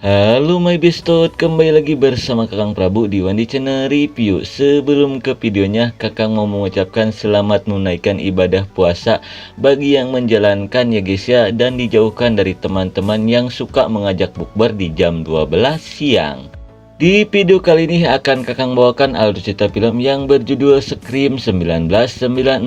Halo my bestot, kembali lagi bersama Kakang Prabu di Wandi Channel Review. Sebelum ke videonya, Kakang mau mengucapkan selamat menunaikan ibadah puasa bagi yang menjalankan ya guys ya, dan dijauhkan dari teman-teman yang suka mengajak bukber di jam 12 siang. Di video kali ini akan Kakang bawakan alur cerita film yang berjudul Scream 1996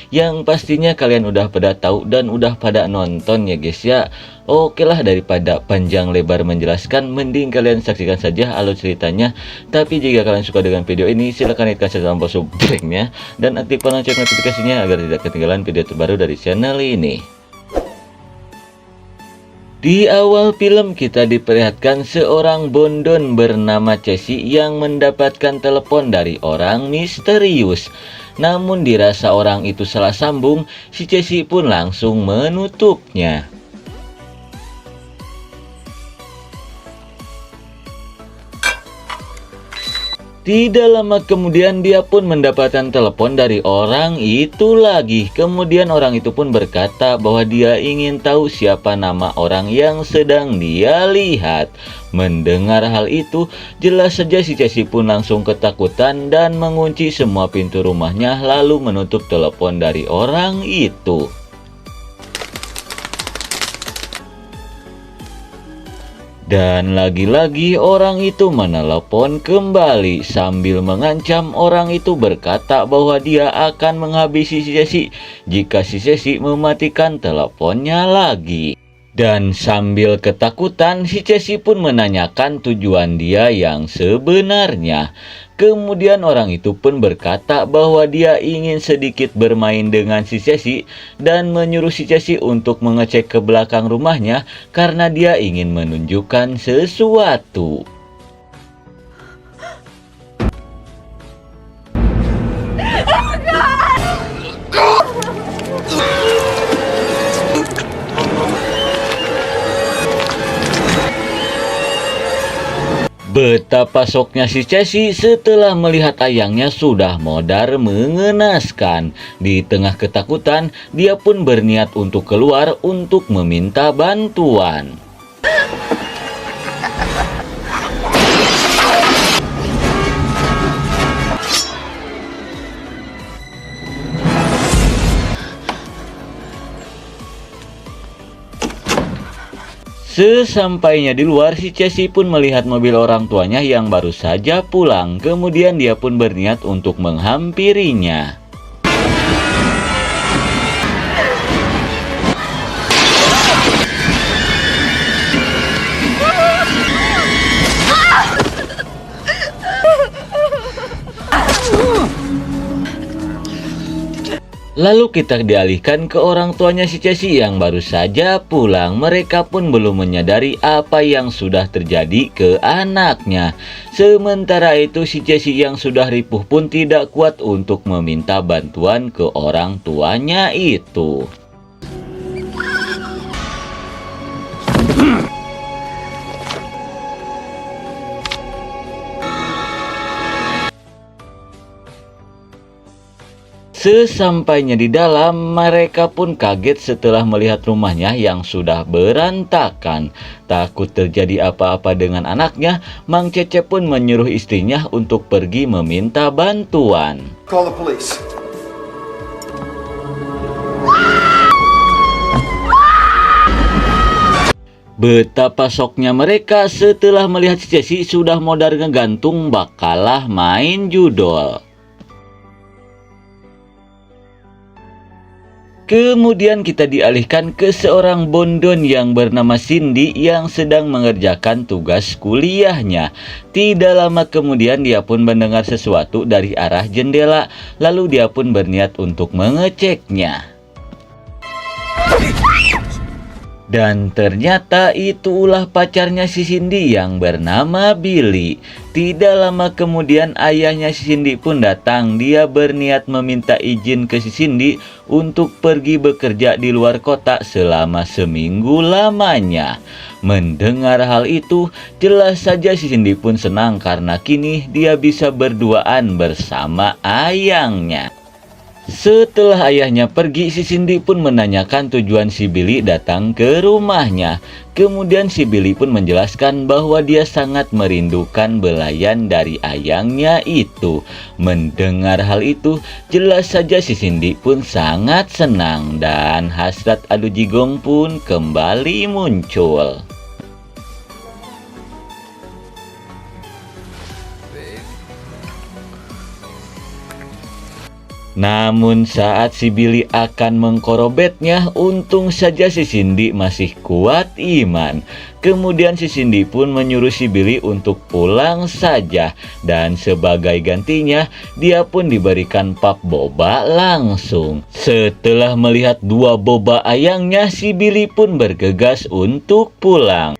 yang pastinya kalian udah pada tahu dan udah pada nonton ya guys ya. Oke lah, daripada panjang lebar menjelaskan, mending kalian saksikan saja alur ceritanya. Tapi jika kalian suka dengan video ini, silahkan hidupkan tombol subscribe-nya dan aktifkan lonceng notifikasinya agar tidak ketinggalan video terbaru dari channel ini. Di awal film kita diperlihatkan seorang bondon bernama Casey yang mendapatkan telepon dari orang misterius. Namun dirasa orang itu salah sambung, si Casey pun langsung menutupnya. Tidak lama kemudian dia pun mendapatkan telepon dari orang itu lagi. Kemudian orang itu pun berkata bahwa dia ingin tahu siapa nama orang yang sedang dia lihat. Mendengar hal itu, jelas saja si Casey pun langsung ketakutan dan mengunci semua pintu rumahnya lalu menutup telepon dari orang itu. Dan lagi-lagi orang itu menelepon kembali sambil mengancam. Orang itu berkata bahwa dia akan menghabisi si Casey jika si Casey mematikan teleponnya lagi. Dan sambil ketakutan, si Casey pun menanyakan tujuan dia yang sebenarnya. Kemudian orang itu pun berkata bahwa dia ingin sedikit bermain dengan si Casey dan menyuruh si Casey untuk mengecek ke belakang rumahnya karena dia ingin menunjukkan sesuatu. Betapa syoknya si Casey setelah melihat ayangnya sudah modar mengenaskan. Di tengah ketakutan, dia pun berniat untuk keluar untuk meminta bantuan. Sesampainya di luar, si Casey pun melihat mobil orang tuanya yang baru saja pulang. Kemudian dia pun berniat untuk menghampirinya. Lalu kita dialihkan ke orang tuanya si Casey yang baru saja pulang. Mereka pun belum menyadari apa yang sudah terjadi ke anaknya. Sementara itu si Casey yang sudah ripuh pun tidak kuat untuk meminta bantuan ke orang tuanya itu. Sesampainya di dalam, mereka pun kaget setelah melihat rumahnya yang sudah berantakan. Takut terjadi apa-apa dengan anaknya, Mang Cecep pun menyuruh istrinya untuk pergi meminta bantuan. Call the police. Betapa syoknya mereka setelah melihat si Casey sudah modar ngegantung bakalah main judol. Kemudian kita dialihkan ke seorang bondon yang bernama Cindy yang sedang mengerjakan tugas kuliahnya. Tidak lama kemudian dia pun mendengar sesuatu dari arah jendela, lalu dia pun berniat untuk mengeceknya. Dan ternyata itulah pacarnya si Cindy yang bernama Billy. Tidak lama kemudian ayahnya si Cindy pun datang. Dia berniat meminta izin ke si Cindy untuk pergi bekerja di luar kota selama seminggu lamanya. Mendengar hal itu, jelas saja si Cindy pun senang karena kini dia bisa berduaan bersama ayangnya. Setelah ayahnya pergi, si Cindy pun menanyakan tujuan si Billy datang ke rumahnya. Kemudian si Billy pun menjelaskan bahwa dia sangat merindukan belayan dari ayangnya itu. Mendengar hal itu, jelas saja si Cindy pun sangat senang dan hasrat adu jigong pun kembali muncul. Namun saat si Billy akan mengkorobetnya, untung saja si Cindy masih kuat iman. Kemudian si Cindy pun menyuruh si Billy untuk pulang saja. Dan sebagai gantinya, dia pun diberikan pap boba langsung. Setelah melihat 2 boba ayangnya, si Billy pun bergegas untuk pulang.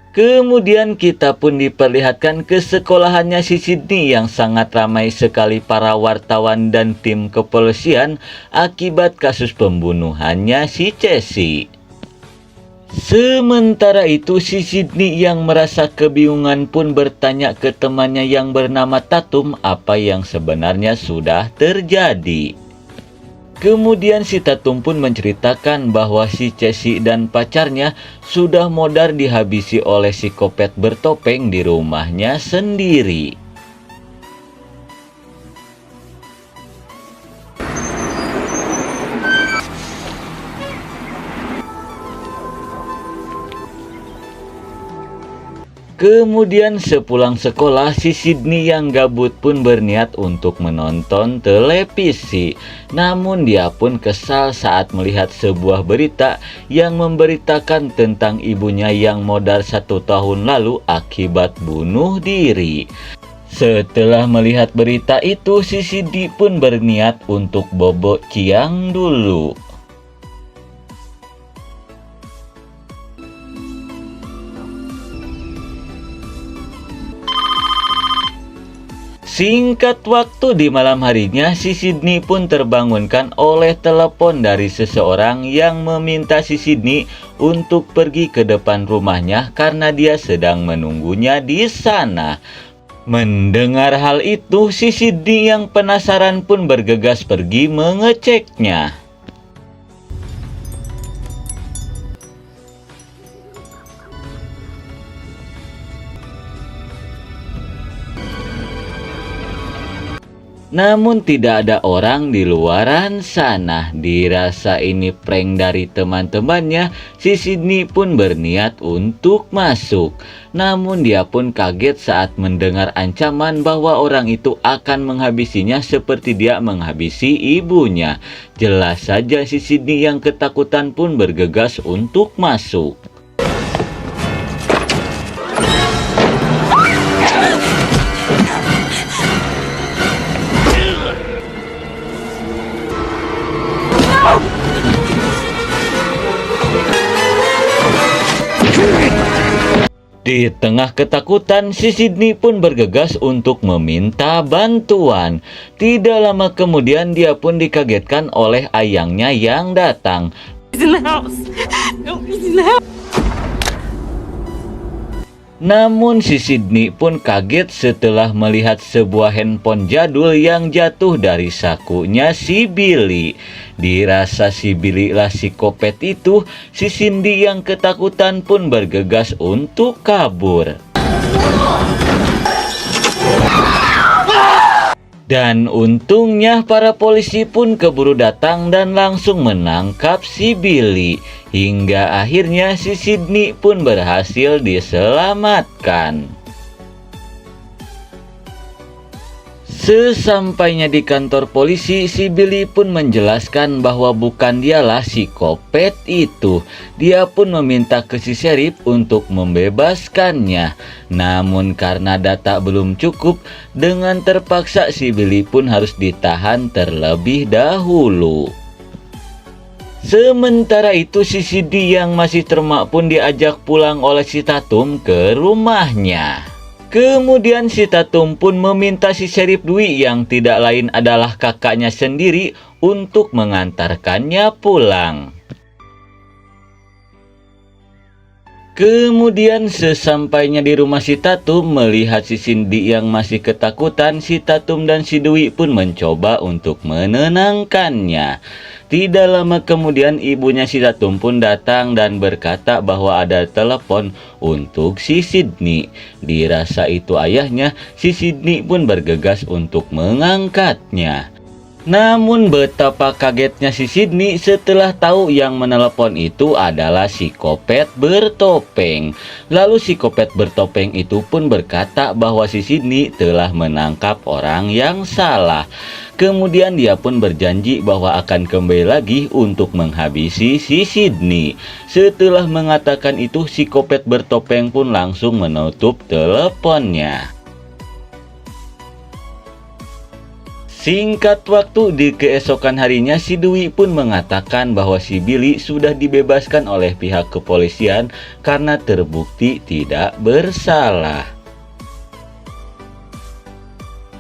Kemudian kita pun diperlihatkan ke sekolahannya si Sydney yang sangat ramai sekali para wartawan dan tim kepolisian akibat kasus pembunuhannya si Casey. Sementara itu si Sydney yang merasa kebingungan pun bertanya ke temannya yang bernama Tatum apa yang sebenarnya sudah terjadi. Kemudian si Tatum pun menceritakan bahwa si Casey dan pacarnya sudah modar dihabisi oleh psikopat bertopeng di rumahnya sendiri. Kemudian sepulang sekolah, si Sydney yang gabut pun berniat untuk menonton televisi. Namun dia pun kesal saat melihat sebuah berita yang memberitakan tentang ibunya yang modar 1 tahun lalu akibat bunuh diri. Setelah melihat berita itu, si Sydney pun berniat untuk bobo ciang dulu. Singkat waktu di malam harinya, si Sydney pun terbangunkan oleh telepon dari seseorang yang meminta si Sydney untuk pergi ke depan rumahnya karena dia sedang menunggunya di sana. Mendengar hal itu, si Sydney yang penasaran pun bergegas pergi mengeceknya. Namun tidak ada orang di luaran sana. Dirasa ini prank dari teman-temannya, si Sydney pun berniat untuk masuk. Namun dia pun kaget saat mendengar ancaman bahwa orang itu akan menghabisinya seperti dia menghabisi ibunya. Jelas saja si Sydney yang ketakutan pun bergegas untuk masuk. Di tengah ketakutan, si Sydney pun bergegas untuk meminta bantuan. Tidak lama kemudian dia pun dikagetkan oleh ayangnya yang datang. Namun si Sydney pun kaget setelah melihat sebuah handphone jadul yang jatuh dari sakunya si Billy. Dirasa si Billy lah psikopat itu, si Cindy yang ketakutan pun bergegas untuk kabur. Dan untungnya para polisi pun keburu datang dan langsung menangkap si Billy. Hingga akhirnya si Sydney pun berhasil diselamatkan. Sesampainya di kantor polisi, si Billy pun menjelaskan bahwa bukan dialah psikopat itu. Dia pun meminta ke si sheriff untuk membebaskannya. Namun karena data belum cukup, dengan terpaksa si Billy pun harus ditahan terlebih dahulu. Sementara itu si Sydney yang masih termak pun diajak pulang oleh si Tatum ke rumahnya. Kemudian si Tatum pun meminta si Sheriff Dwi yang tidak lain adalah kakaknya sendiri untuk mengantarkannya pulang. Kemudian sesampainya di rumah si Tatum, melihat si Cindy yang masih ketakutan, si Tatum dan si Dwi pun mencoba untuk menenangkannya. Tidak lama kemudian ibunya si Tatum pun datang dan berkata bahwa ada telepon untuk si Sydney. Dirasa itu ayahnya, si Sydney pun bergegas untuk mengangkatnya. Namun betapa kagetnya si Sydney setelah tahu yang menelepon itu adalah si Kopet bertopeng. Lalu si Kopet bertopeng itu pun berkata bahwa si Sydney telah menangkap orang yang salah. Kemudian dia pun berjanji bahwa akan kembali lagi untuk menghabisi si Sydney. Setelah mengatakan itu, si Kopet bertopeng pun langsung menutup teleponnya. Singkat waktu di keesokan harinya, si Dwi pun mengatakan bahwa si Billy sudah dibebaskan oleh pihak kepolisian karena terbukti tidak bersalah.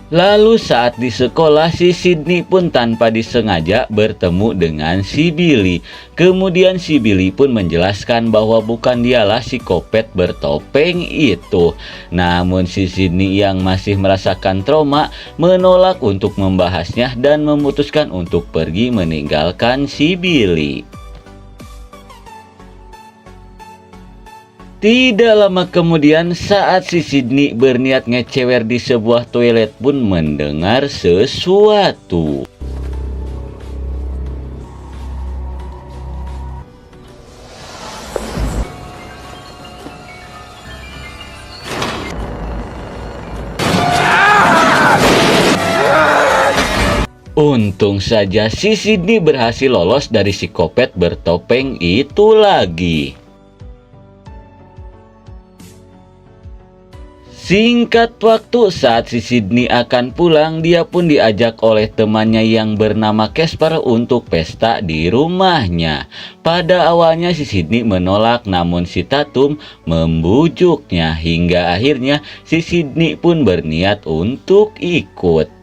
Lalu saat di sekolah, si Sydney pun tanpa disengaja bertemu dengan si Billy. Kemudian si Billy pun menjelaskan bahwa bukan dialah si Kopet bertopeng itu. Namun si Sydney yang masih merasakan trauma menolak untuk membahasnya dan memutuskan untuk pergi meninggalkan si Billy. Tidak lama kemudian, saat si Sydney berniat ngecewer di sebuah toilet pun mendengar sesuatu. Untung saja si Sydney berhasil lolos dari si Kopet bertopeng itu lagi. Singkat waktu saat si Sydney akan pulang, dia pun diajak oleh temannya yang bernama Casper untuk pesta di rumahnya. Pada awalnya si Sydney menolak, namun si Tatum membujuknya hingga akhirnya si Sydney pun berniat untuk ikut.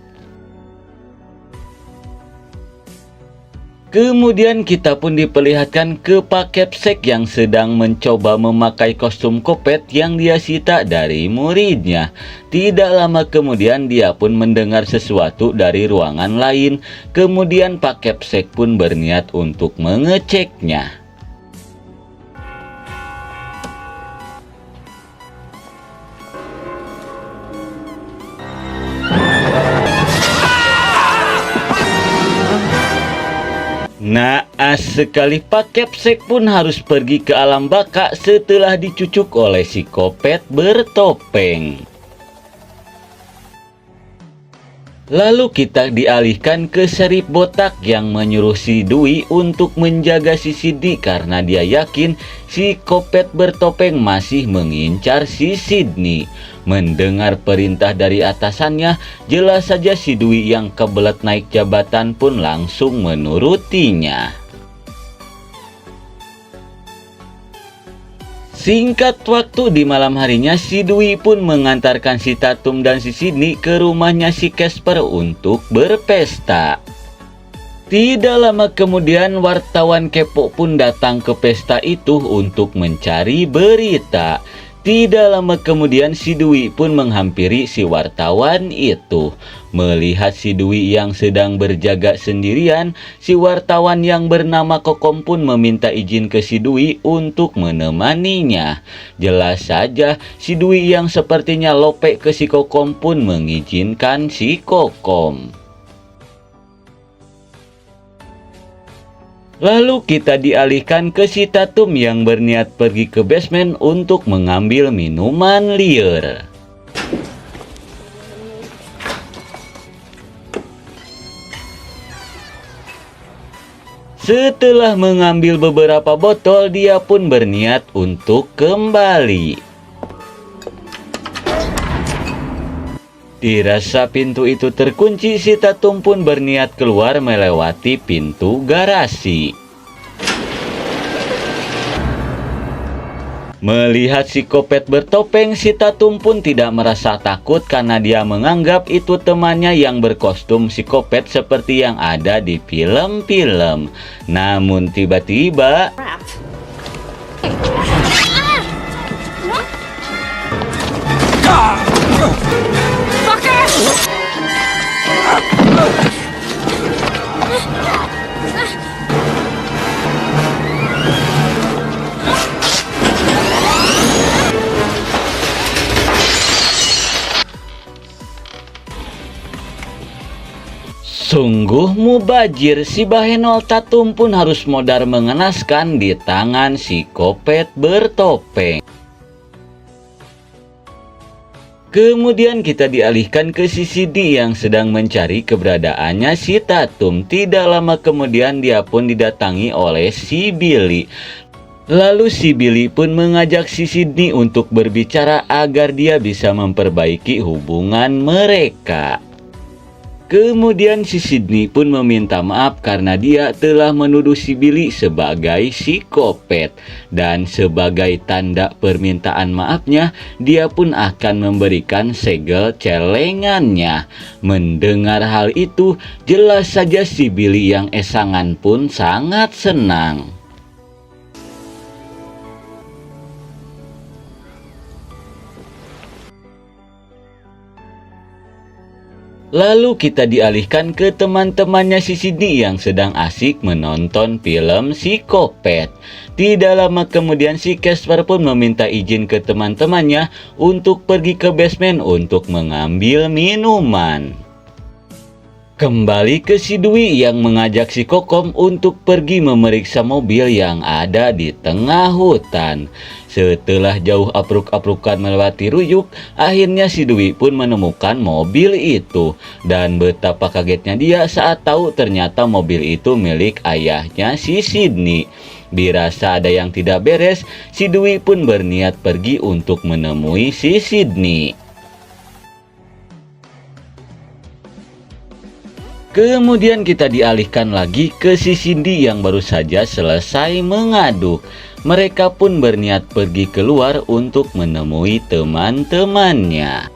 Kemudian kita pun diperlihatkan ke Pak Capsek yang sedang mencoba memakai kostum Kopet yang dia sita dari muridnya. Tidak lama kemudian dia pun mendengar sesuatu dari ruangan lain. Kemudian Pak Capsek pun berniat untuk mengeceknya. Naas sekali, Pak Capsek pun harus pergi ke alam baka setelah dicucuk oleh si Kopet bertopeng. Lalu kita dialihkan ke Serif Botak yang menyuruh si Dwi untuk menjaga si Sydney karena dia yakin si Kopet bertopeng masih mengincar si Sydney. Mendengar perintah dari atasannya, jelas saja si Dwi yang kebelet naik jabatan pun langsung menurutinya. Singkat waktu di malam harinya, si Dwi pun mengantarkan si Tatum dan si Sydney ke rumahnya si Casper untuk berpesta. Tidak lama kemudian wartawan kepo pun datang ke pesta itu untuk mencari berita. Tidak lama kemudian si Dwi pun menghampiri si wartawan itu. Melihat si Dwi yang sedang berjaga sendirian, si wartawan yang bernama Kokom pun meminta izin ke si Dwi untuk menemaninya. Jelas saja si Dwi yang sepertinya lope ke si Kokom pun mengizinkan si Kokom. Lalu kita dialihkan ke si Tatum yang berniat pergi ke basement untuk mengambil minuman liar. Setelah mengambil beberapa botol, dia pun berniat untuk kembali. Dirasa pintu itu terkunci, si Tatum pun berniat keluar melewati pintu garasi. Melihat si Kopet bertopeng, si Tatum pun tidak merasa takut karena dia menganggap itu temannya yang berkostum si Kopet seperti yang ada di film-film. Namun tiba-tiba Sungguh mubajir, si Bahenol Tatum pun harus modar mengenaskan di tangan si Kopet bertopeng. Kemudian kita dialihkan ke si Sidi yang sedang mencari keberadaannya si Tatum. Tidak lama kemudian dia pun didatangi oleh si Billy. Lalu si Billy pun mengajak si Sydney untuk berbicara agar dia bisa memperbaiki hubungan mereka. Kemudian si Sydney pun meminta maaf karena dia telah menuduh si Billy sebagai psikopat. Dan sebagai tanda permintaan maafnya, dia pun akan memberikan segel celengannya. Mendengar hal itu, jelas saja si Billy yang esangan pun sangat senang. Lalu kita dialihkan ke teman-temannya si Sydney yang sedang asik menonton film Psikopat. Tidak lama kemudian si Casper pun meminta izin ke teman-temannya untuk pergi ke basement untuk mengambil minuman. Kembali ke si Dwi yang mengajak si Kokom untuk pergi memeriksa mobil yang ada di tengah hutan. Setelah jauh apruk-aprukan melewati ruyuk, akhirnya si Dwi pun menemukan mobil itu. Dan betapa kagetnya dia saat tahu ternyata mobil itu milik ayahnya si Sydney. Dirasa ada yang tidak beres, si Dwi pun berniat pergi untuk menemui si Sydney. Kemudian kita dialihkan lagi ke si Cindy yang baru saja selesai mengaduk. Mereka pun berniat pergi keluar untuk menemui teman-temannya.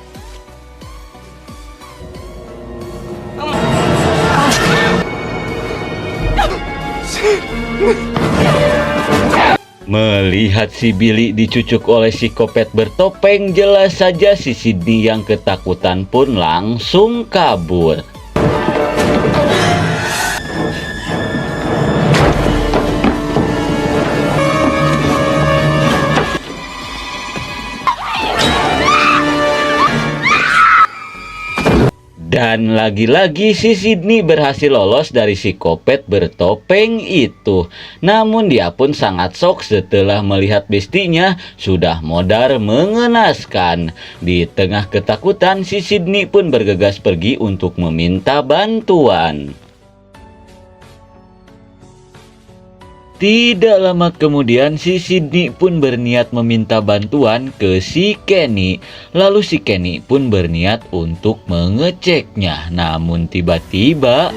Melihat si Billy dicucuk oleh si Kopet bertopeng, jelas saja si Sydney yang ketakutan pun langsung kabur. Dan lagi-lagi si Sydney berhasil lolos dari si Kopet bertopeng itu. Namun dia pun sangat shock setelah melihat bestinya sudah modar mengenaskan. Di tengah ketakutan, si Sydney pun bergegas pergi untuk meminta bantuan. Tidak lama kemudian si Sydney pun berniat meminta bantuan ke si Kenny. Lalu si Kenny pun berniat untuk mengeceknya. Namun tiba-tiba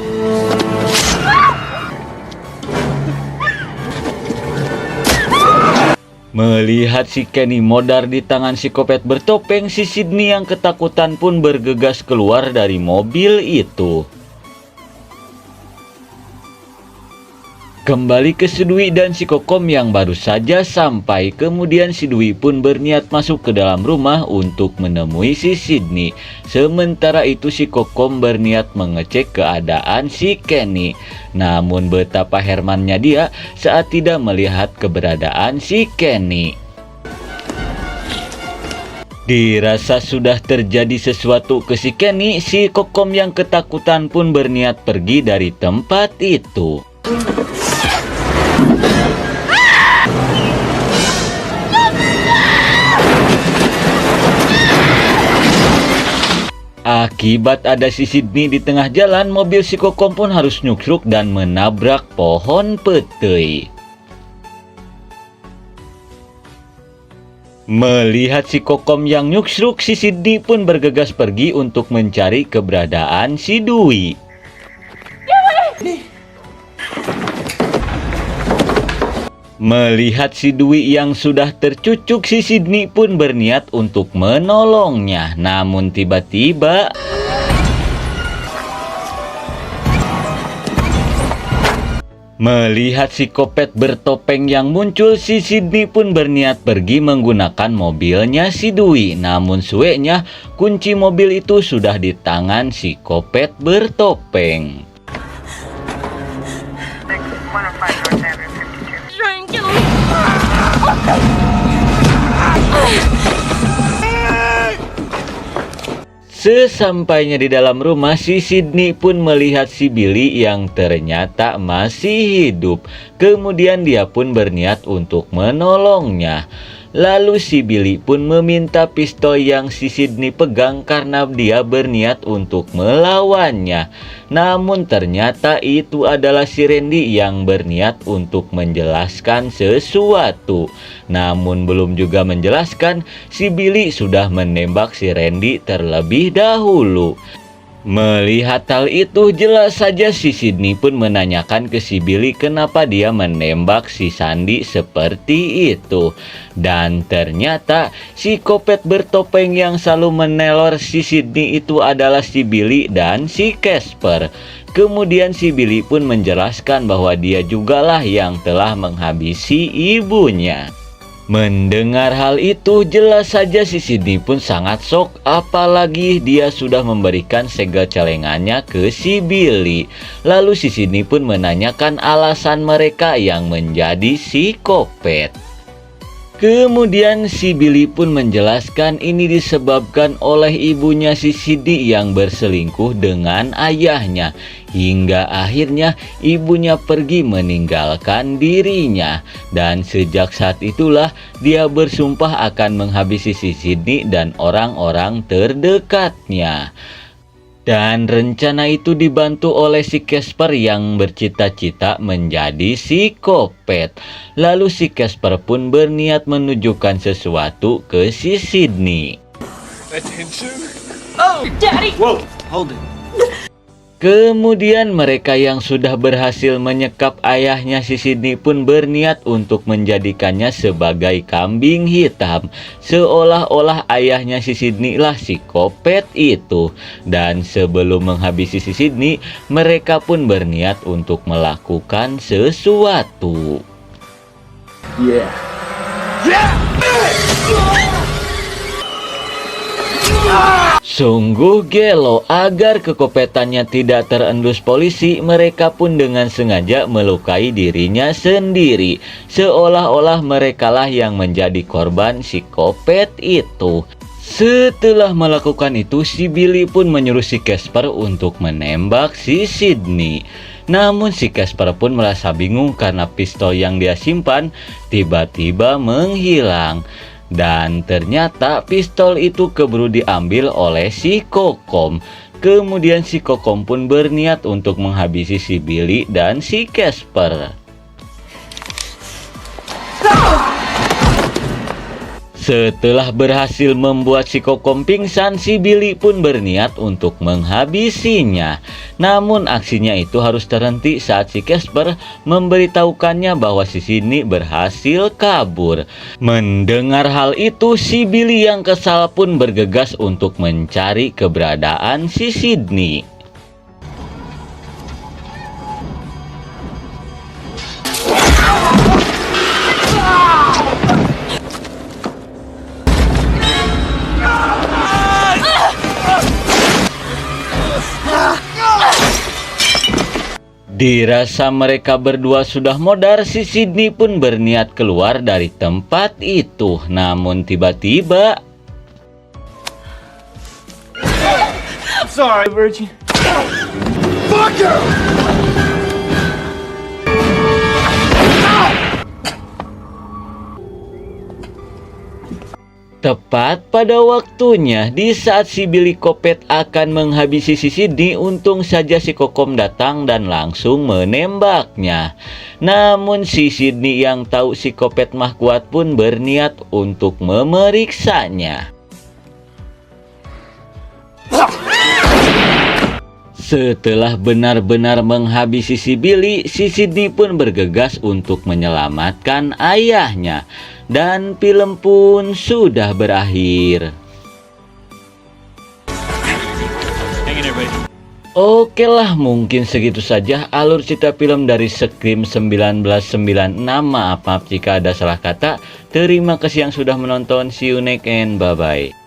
melihat si Kenny modar di tangan si Kopet bertopeng, si Sydney yang ketakutan pun bergegas keluar dari mobil itu. Kembali ke si Dwi dan si Kokom yang baru saja sampai. Kemudian si Dwi pun berniat masuk ke dalam rumah untuk menemui si Sydney. Sementara itu si Kokom berniat mengecek keadaan si Kenny. Namun betapa herannya dia saat tidak melihat keberadaan si Kenny. Dirasa sudah terjadi sesuatu ke si Kenny, si Kokom yang ketakutan pun berniat pergi dari tempat itu. Akibat ada si Sydney di tengah jalan, mobil si Kokom pun harus nyukruk dan menabrak pohon petai. Melihat si Kokom yang nyukruk, si Sydney pun bergegas pergi untuk mencari keberadaan si Dwi. Melihat si Dwi yang sudah tercucuk, si Sydney pun berniat untuk menolongnya. Namun tiba-tiba melihat si Kopet bertopeng yang muncul, si Sydney pun berniat pergi menggunakan mobilnya si Dwi. Namun sueknya kunci mobil itu sudah di tangan si Kopet bertopeng. Sesampainya di dalam rumah, si Sydney pun melihat si Billy yang ternyata masih hidup. Kemudian dia pun berniat untuk menolongnya. Lalu si Billy pun meminta pistol yang si Sydney pegang karena dia berniat untuk melawannya. Namun ternyata itu adalah si Randy yang berniat untuk menjelaskan sesuatu. Namun belum juga menjelaskan, si Billy sudah menembak si Randy terlebih dahulu. Melihat hal itu, jelas saja si Sydney pun menanyakan ke si Billy kenapa dia menembak si Sandy seperti itu. Dan ternyata si kopet bertopeng yang selalu meneror si Sydney itu adalah si Billy dan si Casper. Kemudian si Billy pun menjelaskan bahwa dia jugalah yang telah menghabisi ibunya. Mendengar hal itu, jelas saja si Sydney pun sangat shock, apalagi dia sudah memberikan segel celengannya ke si Billy. Lalu si Sydney pun menanyakan alasan mereka yang menjadi si kopet. Kemudian si Billy pun menjelaskan ini disebabkan oleh ibunya si Sydney yang berselingkuh dengan ayahnya. Hingga akhirnya ibunya pergi meninggalkan dirinya. Dan sejak saat itulah dia bersumpah akan menghabisi si Sydney dan orang-orang terdekatnya. Dan rencana itu dibantu oleh si Casper yang bercita-cita menjadi si kopet. Lalu si Casper pun berniat menunjukkan sesuatu ke si Sydney. Attention. Oh, Daddy! Whoa, hold it. Kemudian mereka yang sudah berhasil menyekap ayahnya si Sydney pun berniat untuk menjadikannya sebagai kambing hitam. Seolah-olah ayahnya si Sydney lah si kopet itu. Dan sebelum menghabisi si Sydney, mereka pun berniat untuk melakukan sesuatu. Yeah. Sungguh gelo, agar kekopetannya tidak terendus polisi, mereka pun dengan sengaja melukai dirinya sendiri. Seolah-olah merekalah yang menjadi korban si kopet itu. Setelah melakukan itu, si Billy pun menyuruh si Casper untuk menembak si Sydney. Namun si Casper pun merasa bingung karena pistol yang dia simpan tiba-tiba menghilang. Dan ternyata pistol itu keburu diambil oleh si Kokom. Kemudian si Kokom pun berniat untuk menghabisi si Billy dan si Casper. Setelah berhasil membuat si Kokom pingsan, si Billy pun berniat untuk menghabisinya. Namun aksinya itu harus terhenti saat si Casper memberitahukannya bahwa si Sydney berhasil kabur. Mendengar hal itu, si Billy yang kesal pun bergegas untuk mencari keberadaan si Sydney. Dirasa mereka berdua sudah modar, si Sydney pun berniat keluar dari tempat itu. Namun tiba-tiba... I'm sorry, Virgin. Fuck you! Tepat pada waktunya, di saat si Billy kopet akan menghabisi si Sydney, untung saja si Kokom datang dan langsung menembaknya. Namun si Sydney yang tahu si kopet mah kuat pun berniat untuk memeriksanya. Setelah benar-benar menghabisi si Billy, si Sydney pun bergegas untuk menyelamatkan ayahnya. Dan film pun sudah berakhir. Oke lah, mungkin segitu saja alur cerita film dari Scream 1996. Maaf jika ada salah kata. Terima kasih yang sudah menonton. See you next and bye-bye.